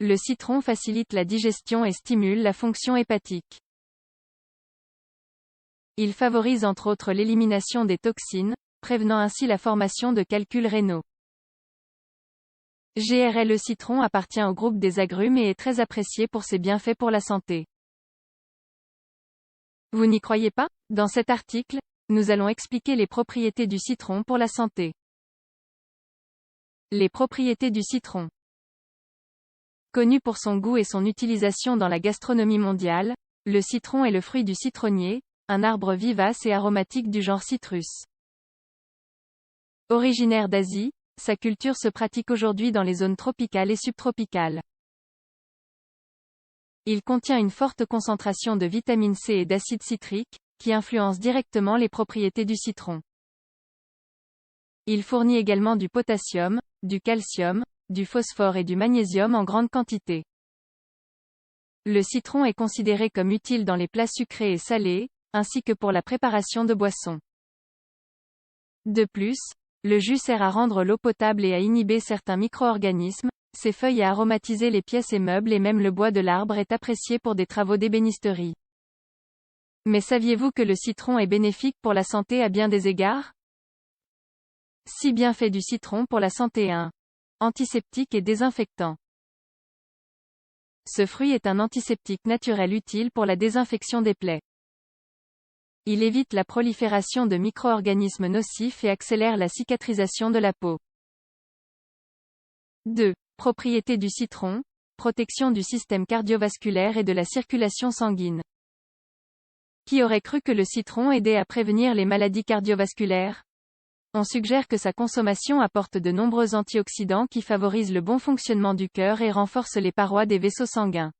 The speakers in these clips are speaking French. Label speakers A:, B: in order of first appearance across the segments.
A: le citron facilite la digestion et stimule la fonction hépatique. Il favorise entre autres l'élimination des toxines, prévenant ainsi la formation de calculs rénaux. Le citron appartient au groupe des agrumes et est très apprécié pour ses bienfaits pour la santé. Vous n'y croyez pas? Dans cet article, nous allons expliquer les propriétés du citron pour la santé. Les propriétés du citron. Connu pour son goût et son utilisation dans la gastronomie mondiale, le citron est le fruit du citronnier, un arbre vivace et aromatique du genre Citrus. Originaire d'Asie, sa culture se pratique aujourd'hui dans les zones tropicales et subtropicales. Il contient une forte concentration de vitamine C et d'acide citrique, qui influencent directement les propriétés du citron. Il fournit également du potassium, du calcium, du phosphore et du magnésium en grande quantité. Le citron est considéré comme utile dans les plats sucrés et salés, ainsi que pour la préparation de boissons. De plus, le jus sert à rendre l'eau potable et à inhiber certains micro-organismes, ses feuilles à aromatiser les pièces et meubles et même le bois de l'arbre est apprécié pour des travaux d'ébénisterie. Mais saviez-vous que le citron est bénéfique pour la santé à bien des égards? 6 bienfaits du citron pour la santé. 1. Antiseptique et désinfectant. Ce fruit est un antiseptique naturel utile pour la désinfection des plaies. Il évite la prolifération de micro-organismes nocifs et accélère la cicatrisation de la peau. 2. Propriétés du citron, protection du système cardiovasculaire et de la circulation sanguine. Qui aurait cru que le citron aidait à prévenir les maladies cardiovasculaires? On suggère que sa consommation apporte de nombreux antioxydants qui favorisent le bon fonctionnement du cœur et renforcent les parois des vaisseaux sanguins.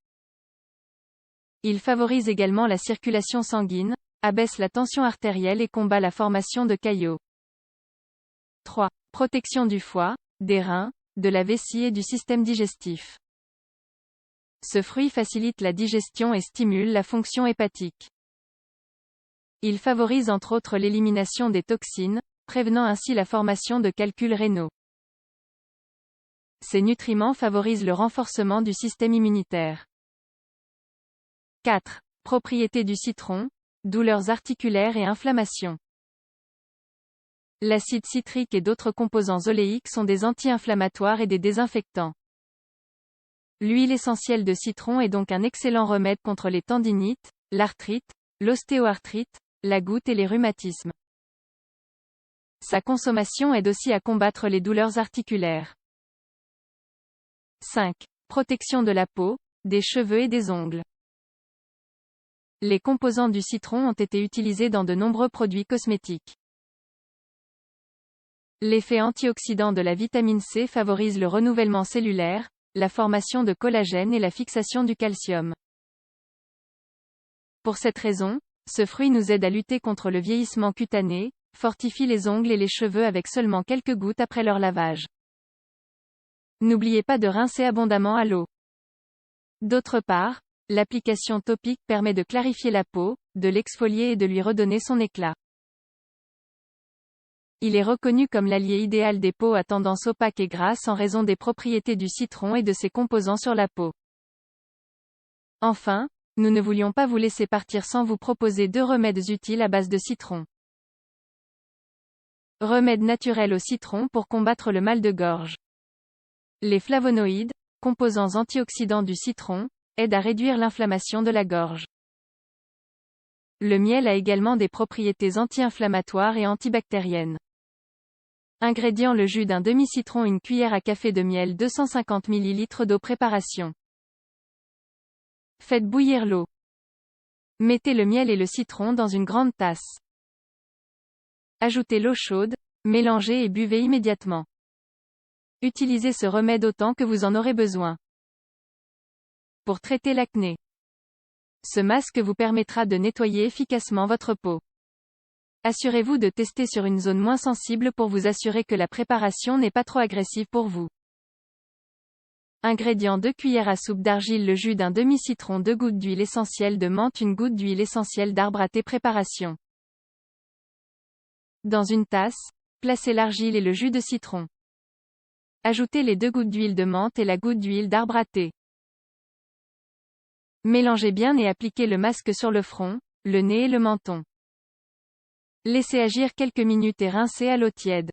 A: Il favorise également la circulation sanguine, abaisse la tension artérielle et combat la formation de caillots. 3. Protection du foie, des reins, de la vessie et du système digestif. Ce fruit facilite la digestion et stimule la fonction hépatique. Il favorise entre autres l'élimination des toxines, prévenant ainsi la formation de calculs rénaux. Ces nutriments favorisent le renforcement du système immunitaire. 4. Propriétés du citron, douleurs articulaires et inflammation. L'acide citrique et d'autres composants oléiques sont des anti-inflammatoires et des désinfectants. L'huile essentielle de citron est donc un excellent remède contre les tendinites, l'arthrite, l'ostéoarthrite, la goutte et les rhumatismes. Sa consommation aide aussi à combattre les douleurs articulaires. 5. Protection de la peau, des cheveux et des ongles. Les composants du citron ont été utilisés dans de nombreux produits cosmétiques. L'effet antioxydant de la vitamine C favorise le renouvellement cellulaire, la formation de collagène et la fixation du calcium. Pour cette raison, ce fruit nous aide à lutter contre le vieillissement cutané, fortifie les ongles et les cheveux avec seulement quelques gouttes après leur lavage. N'oubliez pas de rincer abondamment à l'eau. D'autre part, l'application topique permet de clarifier la peau, de l'exfolier et de lui redonner son éclat. Il est reconnu comme l'allié idéal des peaux à tendance opaque et grasse en raison des propriétés du citron et de ses composants sur la peau. Enfin, nous ne voulions pas vous laisser partir sans vous proposer 2 remèdes utiles à base de citron. Remède naturel au citron pour combattre le mal de gorge. Les flavonoïdes, composants antioxydants du citron, aident à réduire l'inflammation de la gorge. Le miel a également des propriétés anti-inflammatoires et antibactériennes. Ingrédients: le jus d'un demi-citron, une cuillère à café de miel, 250 ml d'eau. Préparation. Faites bouillir l'eau. Mettez le miel et le citron dans une grande tasse. Ajoutez l'eau chaude, mélangez et buvez immédiatement. Utilisez ce remède autant que vous en aurez besoin. Pour traiter l'acné. Ce masque vous permettra de nettoyer efficacement votre peau. Assurez-vous de tester sur une zone moins sensible pour vous assurer que la préparation n'est pas trop agressive pour vous. Ingrédients: 2 cuillères à soupe d'argile, le jus d'un demi-citron, 2 gouttes d'huile essentielle de menthe, 1 goutte d'huile essentielle d'arbre à thé. Préparation. Dans une tasse, placez l'argile et le jus de citron. Ajoutez les 2 gouttes d'huile de menthe et la goutte d'huile d'arbre à thé. Mélangez bien et appliquez le masque sur le front, le nez et le menton. Laissez agir quelques minutes et rincez à l'eau tiède.